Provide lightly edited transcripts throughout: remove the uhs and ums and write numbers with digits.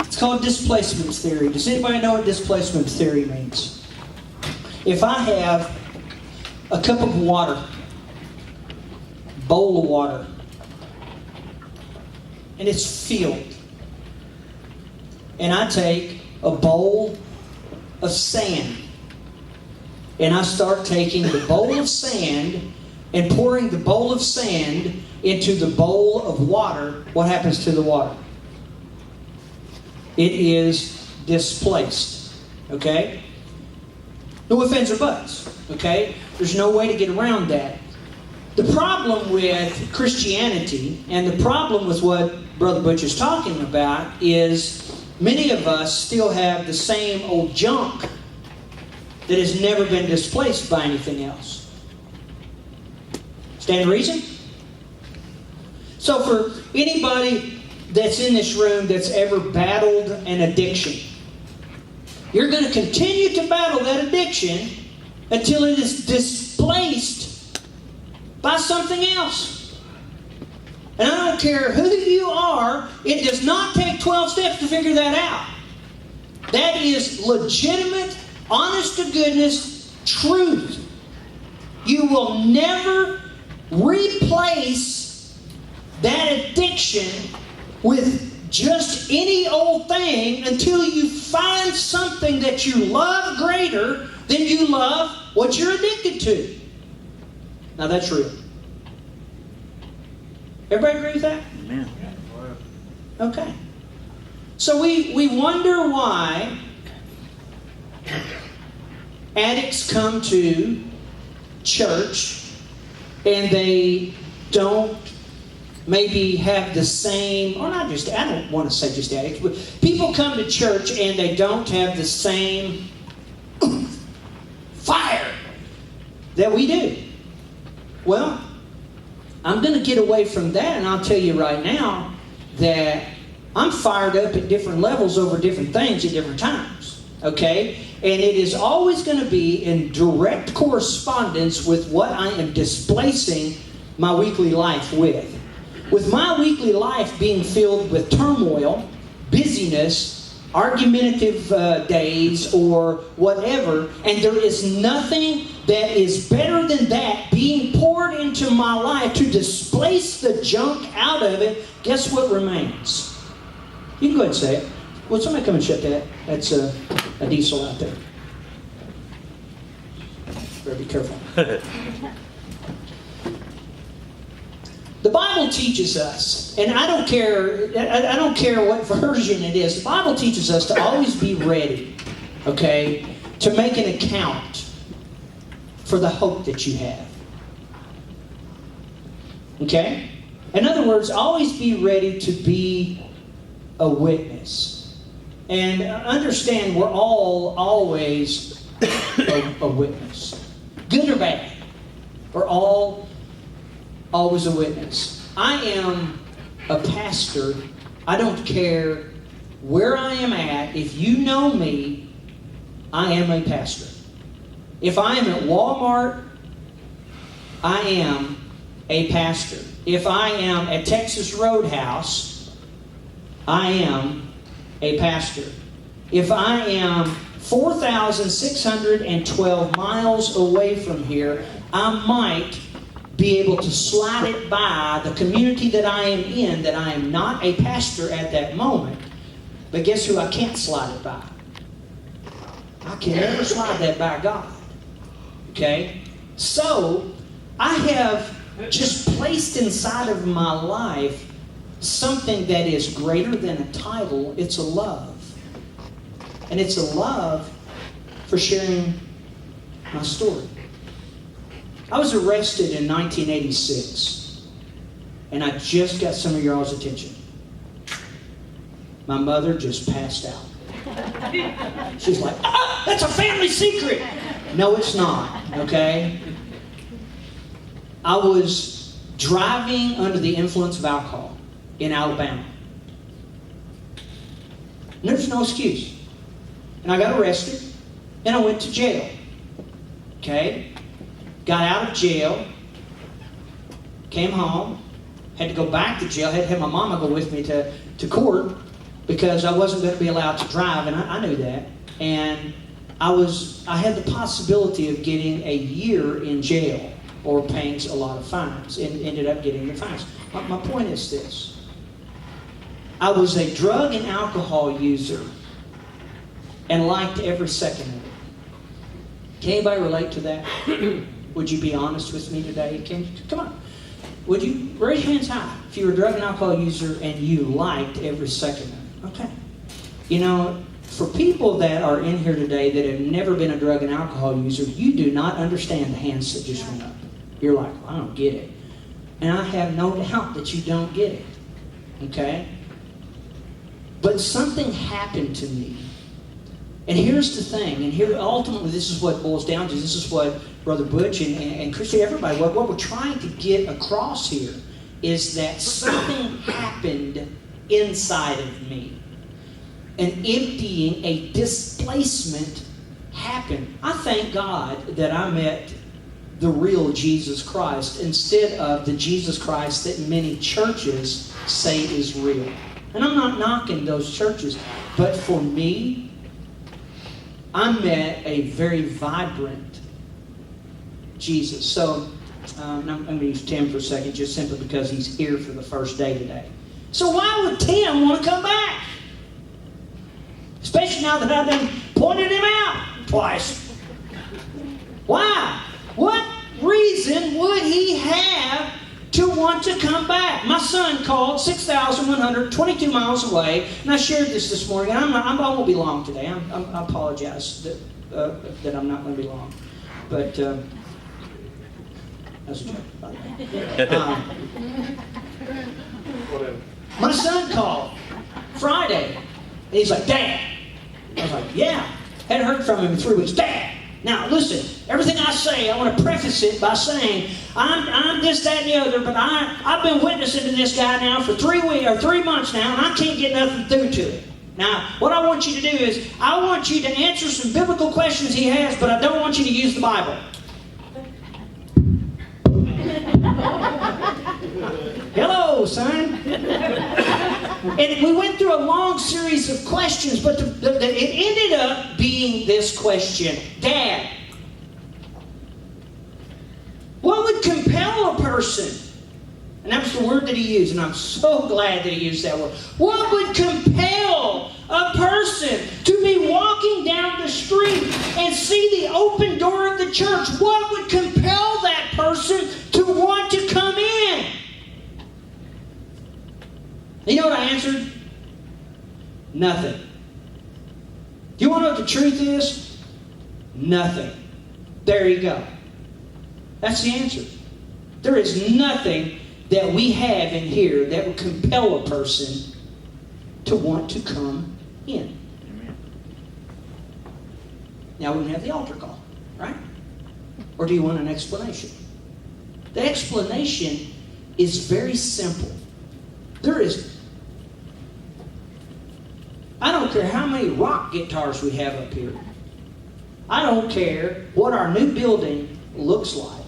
It's called displacement theory. Does anybody know what displacement theory means? If I have a cup of water, bowl of water, and it's filled, and I take a bowl of sand, and I start taking the bowl of sand and pouring the bowl of sand into the bowl of water, what happens to the water? It is displaced. Okay? No ifs, ands, or buts. Okay? There's no way to get around that. The problem with Christianity, and the problem with what Brother Butch is talking about, is many of us still have the same old junk that has never been displaced by anything else. Stand to reason? So for anybody that's in this room that's ever battled an addiction, you're going to continue to battle that addiction until it is displaced by something else. And I don't care who you are, it does not take 12 steps to figure that out. That is legitimate, honest to goodness truth. You will never replace that addiction with just any old thing until you find something that you love greater than you love what you're addicted to. Now that's real. Everybody agree with that? Amen. Okay. So we wonder why addicts come to church and they don't maybe have the same, or not just, I don't want to say just addicts, but people come to church and they don't have the same fire that we do. Well, I'm going to get away from that, and I'll tell you right now that I'm fired up at different levels over different things at different times. Okay? And it is always going to be in direct correspondence with what I am displacing my weekly life with. With my weekly life being filled with turmoil, busyness, argumentative days, or whatever, and there is nothing that is better than that being poured into my life to displace the junk out of it, guess what remains? You can go ahead and say it. Well, somebody come and shut that. That's a diesel out there. Better be careful. The Bible teaches us, and I don't care what version it is, the Bible teaches us to always be ready, okay, to make an account for the hope that you have. Okay? In other words, always be ready to be a witness. And understand we're all always a witness. Good or bad. We're all always a witness. I am a pastor. I don't care where I am at. If you know me, I am a pastor. If I am at Walmart, I am a pastor. If I am at Texas Roadhouse, I am a pastor. If I am 4,612 miles away from here, I might be able to slide it by the community that I am in, that I am not a pastor at that moment. But guess who I can't slide it by? I can never slide that by God. Okay? So, I have just placed inside of my life something that is greater than a title. It's a love. And it's a love for sharing my story. I was arrested in 1986, and I just got some of y'all's attention. My mother just passed out. She's like, that's a family secret. No, it's not, okay? I was driving under the influence of alcohol in Alabama. And there's no excuse. And I got arrested, and I went to jail. Okay? Got out of jail, came home, had to go back to jail, had to have my mama go with me to to court because I wasn't going to be allowed to drive, and I knew that. And I had the possibility of getting a year in jail or paying a lot of fines, and ended up getting the fines. My point is this. I was a drug and alcohol user and liked every second of it. Can anybody relate to that? Would you be honest with me today? Come on. Would you raise your hands high if you were a drug and alcohol user and you liked every second of it? Okay. You know, for people that are in here today that have never been a drug and alcohol user, you do not understand the hands that just went up. You're like, well, I don't get it. And I have no doubt that you don't get it. Okay? But something happened to me. And here's the thing, and here ultimately this is what it boils down to. This is what Brother Butch and Christy, everybody, what we're trying to get across here is that something happened inside of me. An emptying, a displacement happened. I thank God that I met the real Jesus Christ instead of the Jesus Christ that many churches say is real. And I'm not knocking those churches, but for me, I met a very vibrant Jesus. So I'm going to use Tim for a second, just simply because he's here for the first day today. So why would Tim want to come back? Especially now that I've done pointed him out twice. Why? What reason would he have to want to come back? My son called 6,122 miles away, and I shared this morning. I won't be long today. I apologize that I'm not going to be long. But that's a joke, by the way. My son called Friday, and he's like, Dad. I was like, yeah. Hadn't heard from him in 3 weeks. Dad. Now, listen, everything I say, I want to preface it by saying, I'm this, that, and the other, but I've been witnessing to this guy now for 3 months now, and I can't get nothing through to him. Now, what I want you to do is, I want you to answer some biblical questions he has, but I don't want you to use the Bible. Hello, son. And we went through a long series of questions, but it ended up being this question. Dad, what would compel a person? And that was the word that he used, and I'm so glad that he used that word. What would compel a person to be walking down the street and see the open door of the church? What would compel that person to want to come in? You know what I answered? Nothing. Do you want to know what the truth is? Nothing. There you go. That's the answer. There is nothing that we have in here that would compel a person to want to come in. Amen. Now we have the altar call, right? Or do you want an explanation? The explanation is very simple. I don't care how many rock guitars we have up here. I don't care what our new building looks like.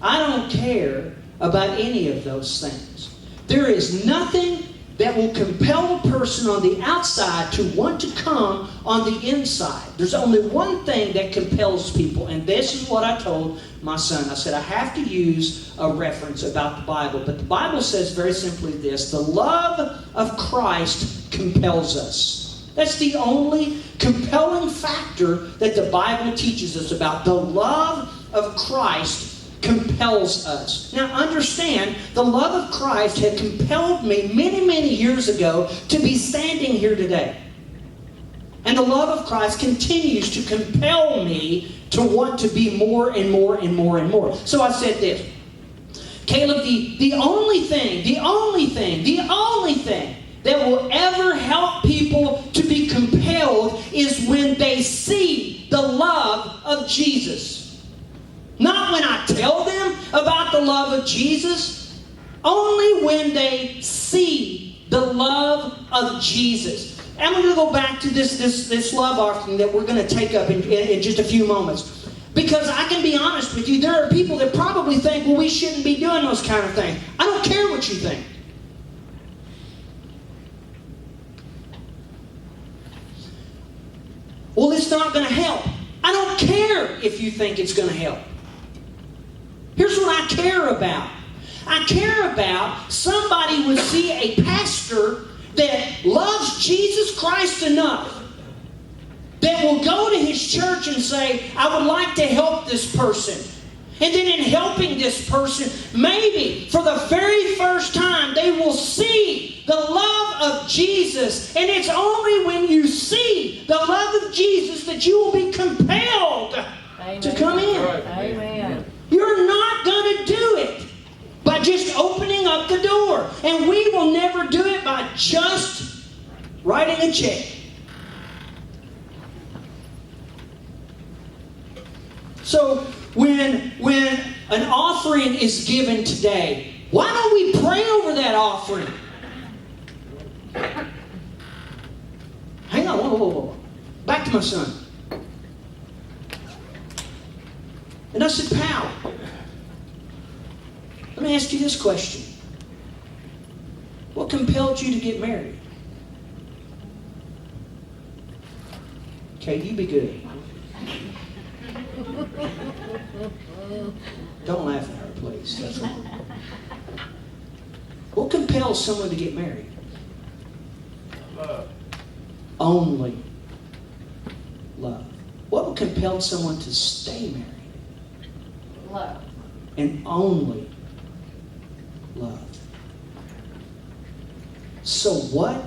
I don't care about any of those things. There is nothing that will compel a person on the outside to want to come on the inside. There's only one thing that compels people, and this is what I told my son. I said, I have to use a reference about the Bible, but the Bible says very simply this: the love of Christ compels us. That's the only compelling factor that the Bible teaches us about. The love of Christ compels us. Now understand, the love of Christ had compelled me many, many years ago to be standing here today. And the love of Christ continues to compel me to want to be more and more and more and more. So I said this: Caleb, the only thing that will ever help people to be compelled is when they see the love of Jesus. Not when I tell them about the love of Jesus, only when they see the love of Jesus. I'm going to go back to this love offering that we're going to take up in just a few moments. Because I can be honest with you, there are people that probably think, well, we shouldn't be doing those kind of things. I don't care what you think. not going to help. I don't care if you think it's going to help. Here's what I care about. I care about somebody would see a pastor that loves Jesus Christ enough that will go to his church and say, I would like to help this person. And then in helping this person, maybe for the very first time, they will see the love of Jesus. And it's only when you see the love of Jesus that you will be compelled to come in. Amen. You're not going to do it by just opening up the door. And we will never do it by just writing a check. So when an offering is given today, why don't we pray over that offering? Hang on, whoa. Back to my son. And I said, pal, let me ask you this question. What compelled you to get married? Okay, you be good. Don't laugh at her, please. That's wrong. What compels someone to get married? Love. Only love. What would compel someone to stay married? Love. And only love. So what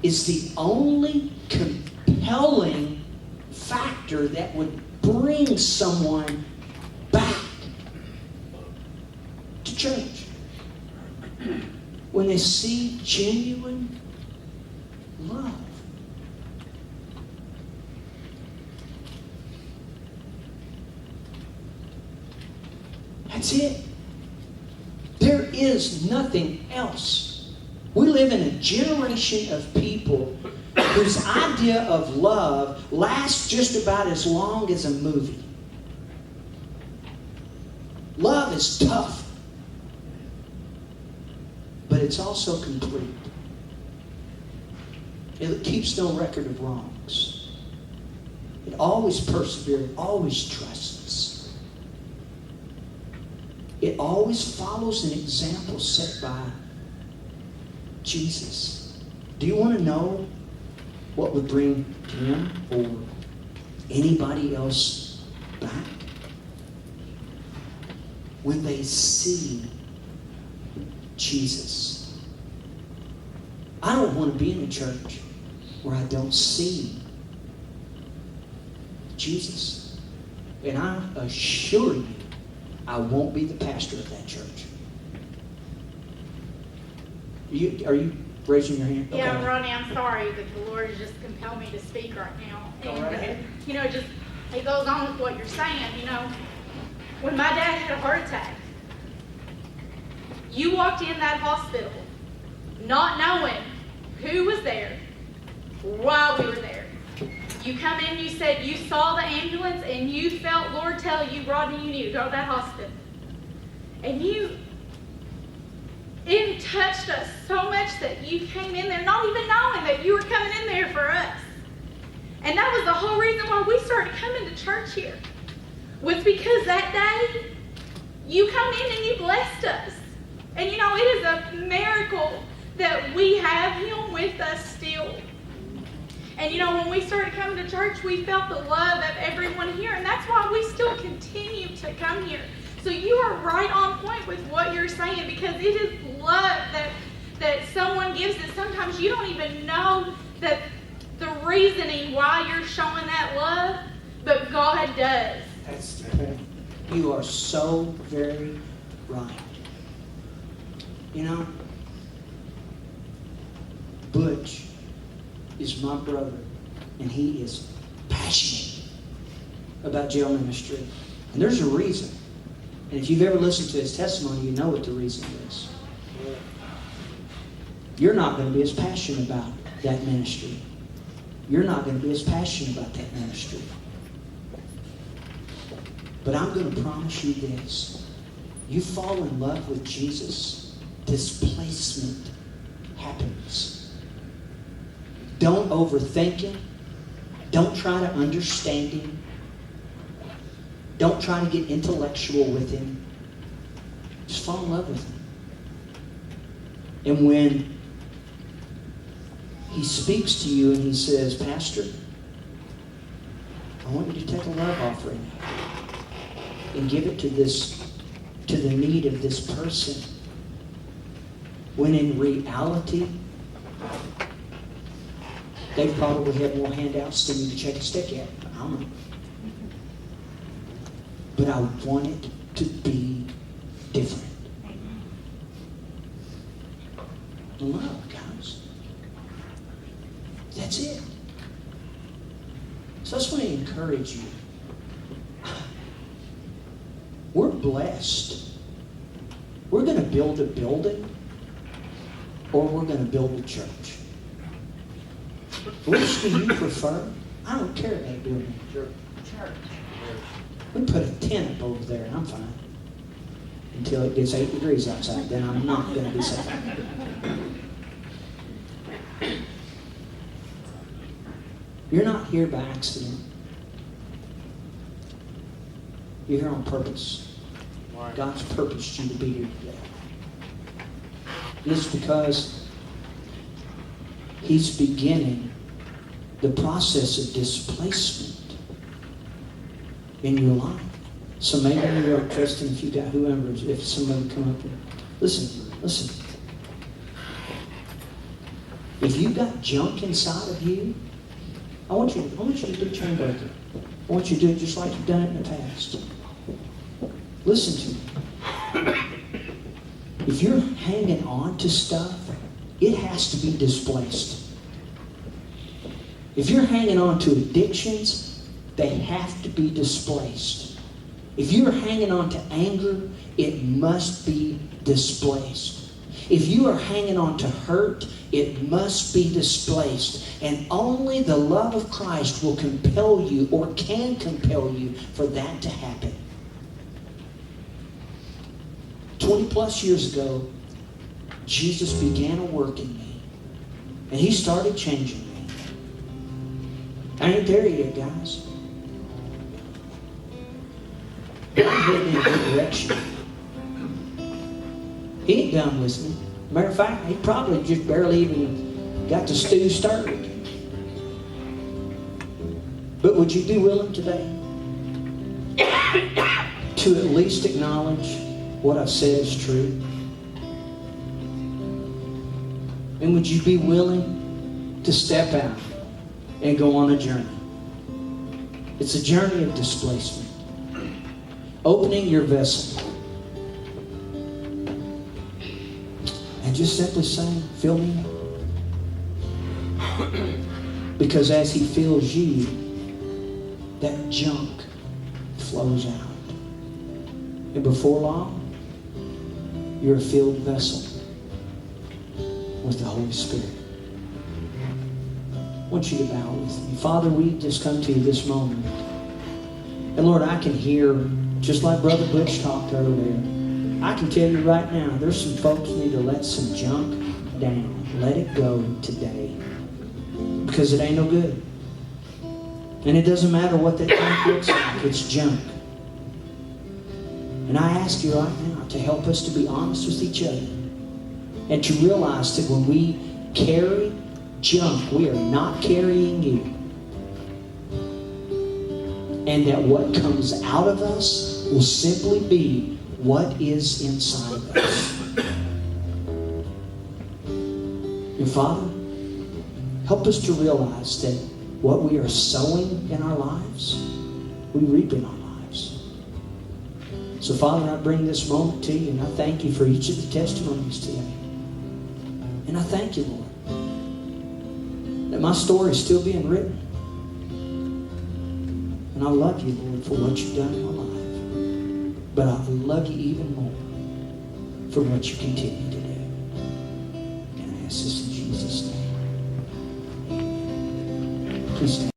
is the only compelling factor that would bring someone back to church? When they see genuine love. That's it. There is nothing else. We live in a generation of people whose idea of love lasts just about as long as a movie. Love is tough, but it's also complete. It keeps no record of wrongs. It always perseveres, it always trusts. It always follows an example set by Jesus. Do you want to know what would bring him or anybody else back? When they see Jesus. I don't want to be in a church where I don't see Jesus. And I assure you, I won't be the pastor of that church. Are you raising your hand? Yeah, Okay. Ronnie, I'm sorry, but the Lord has just compelled me to speak right now. Go right ahead. Just it goes on with what you're saying. When my dad had a heart attack, you walked in that hospital not knowing who was there, why we were there. You come in, you said you saw the ambulance, and you felt Lord tell you, Rodney, you need to go to that hospital. And it touched us so much that you came in there not even knowing that you were coming in there for us. And that was the whole reason why we started coming to church here. Was because that day, you come in and you blessed us. And it is a miracle that we have him with us still. And when we started coming to church, we felt the love of everyone here. And that's why we still continue to come here. So you are right on point with what you're saying, because it is love that someone gives that sometimes you don't even know that the reasoning why you're showing that love, but God does. That's the point. You are so very right. Butch is my brother, and he is passionate about jail ministry. And there's a reason. And if you've ever listened to his testimony, you know what the reason is. You're not going to be as passionate about that ministry. You're not going to be as passionate about that ministry. But I'm going to promise you this. You fall in love with Jesus, displacement happens. Don't overthink him. Don't try to understand Him. Don't try to get intellectual with Him. Just fall in love with Him. And when He speaks to you and He says, Pastor, I want you to take a love offering and give it to the need of this person. When in reality, they probably have more handouts than you to check a stick at. I don't know. But I want it to be different. Love, guys. That's it. So I just want to encourage you. We're blessed. We're going to build a building, or we're going to build a church. Which do you prefer? I don't care about building a church. We put a tent up over there and I'm fine. Until it gets 8 degrees outside, then I'm not going to be safe. You're not here by accident. You're here on purpose. God's purposed you to be here today. And it's because He's beginning the process of displacement in your life. So maybe you're interested, if you got whoever, if somebody come up here. Listen. If you've got junk inside of you, I want you to do chain breaking. I want you to do it just like you've done it in the past. Listen to me. If you're hanging on to stuff, it has to be displaced. If you're hanging on to addictions, they have to be displaced. If you're hanging on to anger, it must be displaced. If you are hanging on to hurt, it must be displaced. And only the love of Christ will compel you, or can compel you, for that to happen. 20 plus years ago, Jesus began a work in me. And He started changing me. I ain't there yet, guys. But I'm heading in a good direction. He ain't done with me. Matter of fact, he probably just barely even got the stew started. But would you be willing today to at least acknowledge what I've said is true? And would you be willing to step out and go on a journey? It's a journey of displacement. Opening your vessel. And just simply saying, fill me up. Because as He fills you, that junk flows out. And before long, you're a filled vessel with the Holy Spirit. I want you to bow with me. Father, we just come to you this moment. And Lord, I can hear, just like Brother Butch talked earlier, I can tell you right now, there's some folks who need to let some junk down. Let it go today. Because it ain't no good. And it doesn't matter what that junk looks like. It's junk. And I ask you right now to help us to be honest with each other. And to realize that when we carry junk, we are not carrying you. And that what comes out of us will simply be what is inside of us. And Father, help us to realize that what we are sowing in our lives, we reap in our lives. So Father, I bring this moment to you, and I thank you for each of the testimonies today. And I thank you, Lord, that my story is still being written. And I love you, Lord, for what you've done in my life. But I love you even more for what you continue to do. And I ask this in Jesus' name. Please stand.